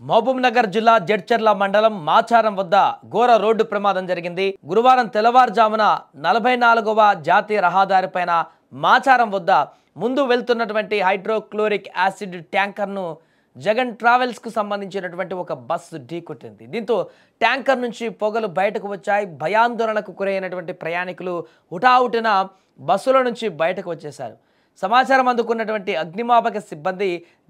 మహబూబ్నగర్ జిల్లా జడ్చర్ల మండలం మాచారం వద్ద ఘోర రోడ్డు ప్రమాదం జరిగింది. గురువారం తెల్లవారుజామున 44వ జాతీయ రహదారిపైన మాచారం వద్ద ముందు వెళ్తున్నటువంటి హైడ్రోక్లోరిక్ యాసిడ్ ట్యాంకర్ను జగన్ ట్రావెల్స్ కు సంబంధించినటువంటి ఒక బస్సు ఢీకొట్టింది. దీంతో ట్యాంకర్ నుంచి పొగలు బయటకు వచ్చాయి. భయాందోళనకు గురైనటువంటి ప్రయాణికులు హుటాహుటిన బస్సుల నుంచి బయటకు వచ్చేశారు. సమాచారం అందుకున్నటువంటి అగ్నిమాపక సిబ్బంది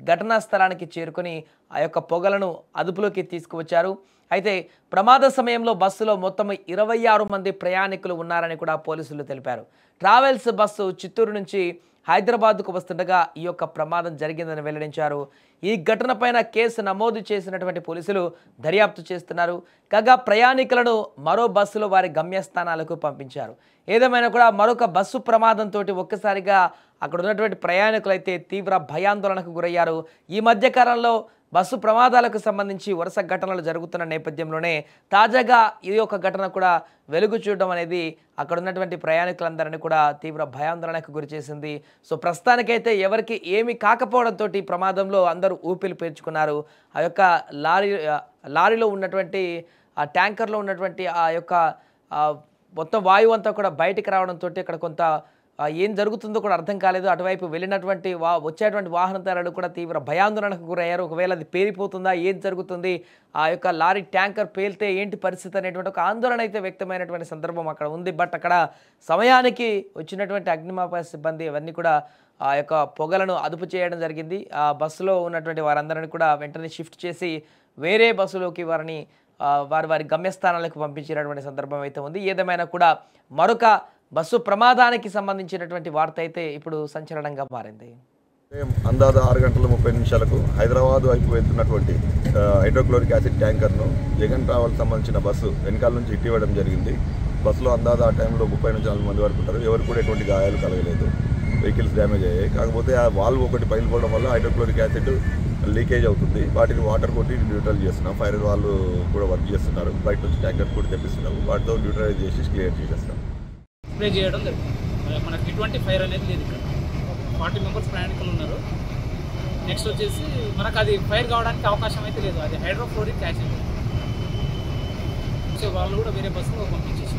ఘటనా స్థలానికి చేరుకొని ఆ యొక్క పొగలను అదుపులోకి తీసుకువచ్చారు. అయితే ప్రమాద సమయంలో బస్సులో మొత్తం 26 మంది ప్రయాణికులు ఉన్నారని కూడా పోలీసులు తెలిపారు. ట్రావెల్స్ బస్సు చిత్తూరు నుంచి హైదరాబాద్కు వస్తుండగా ఈ యొక్క ప్రమాదం జరిగిందని వెల్లడించారు. ఈ ఘటనపైన కేసు నమోదు చేసినటువంటి పోలీసులు దర్యాప్తు చేస్తున్నారు. కాగా ప్రయాణికులను మరో బస్సులో వారి గమ్యస్థానాలకు పంపించారు. ఏదేమైనా కూడా మరొక బస్సు ప్రమాదంతో ఒక్కసారిగా అక్కడ ఉన్నటువంటి ప్రయాణికులైతే తీవ్ర భయాందోళనకు గురయ్యారు. ఈ మధ్య కాలంలో బస్సు ప్రమాదాలకు సంబంధించి వరుస ఘటనలు జరుగుతున్న నేపథ్యంలోనే తాజాగా ఈ యొక్క ఘటన కూడా వెలుగు చూడడం అనేది అక్కడ ఉన్నటువంటి ప్రయాణికులందరినీ కూడా తీవ్ర భయాందోళనకు గురి చేసింది. సో ప్రస్తుతానికైతే ఎవరికి ఏమీ కాకపోవడంతో ఈ ప్రమాదంలో అందరూ ఊపిరి పీల్చుకున్నారు. ఆ యొక్క లారీలో ఉన్నటువంటి ఆ ట్యాంకర్లో ఉన్నటువంటి ఆ యొక్క మొత్తం వాయువు అంతా కూడా బయటికి రావడంతో ఇక్కడ కొంత ఏం జరుగుతుందో కూడా అర్థం కాలేదు. అటువైపు వెళ్ళినటువంటి వచ్చేటువంటి వాహనదారులు కూడా తీవ్ర భయాందోళనకు గురయ్యారు. ఒకవేళ అది పేలిపోతుందా, ఏం జరుగుతుంది, ఆ యొక్క లారీ ట్యాంకర్ పేలితే ఏంటి పరిస్థితి అనేటువంటి ఒక ఆందోళన అయితే వ్యక్తమైనటువంటి సందర్భం అక్కడ ఉంది. బట్ అక్కడ సమయానికి వచ్చినటువంటి అగ్నిమాపక సిబ్బంది అవన్నీ కూడా ఆ యొక్క పొగలను అదుపు చేయడం జరిగింది. ఆ బస్సులో ఉన్నటువంటి వారందరినీ కూడా వెంటనే షిఫ్ట్ చేసి వేరే బస్సులోకి వారిని వారి గమ్యస్థానాలకు పంపించినటువంటి సందర్భం అయితే ఉంది. ఏదేమైనా కూడా మరొక బస్సు ప్రమాదానికి సంబంధించినటువంటి వార్త అయితే ఇప్పుడు సంచలనంగా మారింది. అందాజ 6 గంటల 30 నిమిషాలకు హైదరాబాద్ వైపు వెళ్తున్నటువంటి హైడ్రోక్లోరిక్ యాసిడ్ ట్యాంకర్ను జగన్ ట్రావెల్స్ సంబంధించిన బస్సు వెనకాల నుంచి ఇవ్వడం జరిగింది. బస్సులో అందాజ ఆ టైంలో 30 నుంచి 40 మంది వరకు ఉంటారు. ఎవరు కూడా ఎటువంటి గాయాలు కలగలేదు. వెహికల్స్ డ్యామేజ్ అయ్యాయి. కాకపోతే ఆ వాల్వ్ ఒకటి పగిలిపోవడం వల్ల హైడ్రోక్లోరిక్ యాసిడ్ లీకేజ్ అవుతుంది. వాటిని వాటర్ కొట్టి న్యూట్రల్ చేస్తున్నాం. ఫైర్ వాళ్ళు కూడా వర్క్ చేస్తున్నారు. బయట నుంచి ట్యాంకర్ కూడా తెప్పిస్తున్నాము. వాటితో న్యూట్రలైజ్ చేసి క్లియర్ చేసేస్తాం. స్ప్రే చేయడం జరుగుతుంది. మనకి ఎటువంటి ఫైర్ అనేది లేదు. ఇక్కడ 40 మెంబర్స్ ప్రయాణికులు ఉన్నారు. నెక్స్ట్ వచ్చేసి మనకు అది ఫైర్ కావడానికి అవకాశం అయితే లేదు. అది హైడ్రోక్లోరిక్ యాసిడ్. సో వాళ్ళు కూడా వేరే బస్సులో పంపించేసి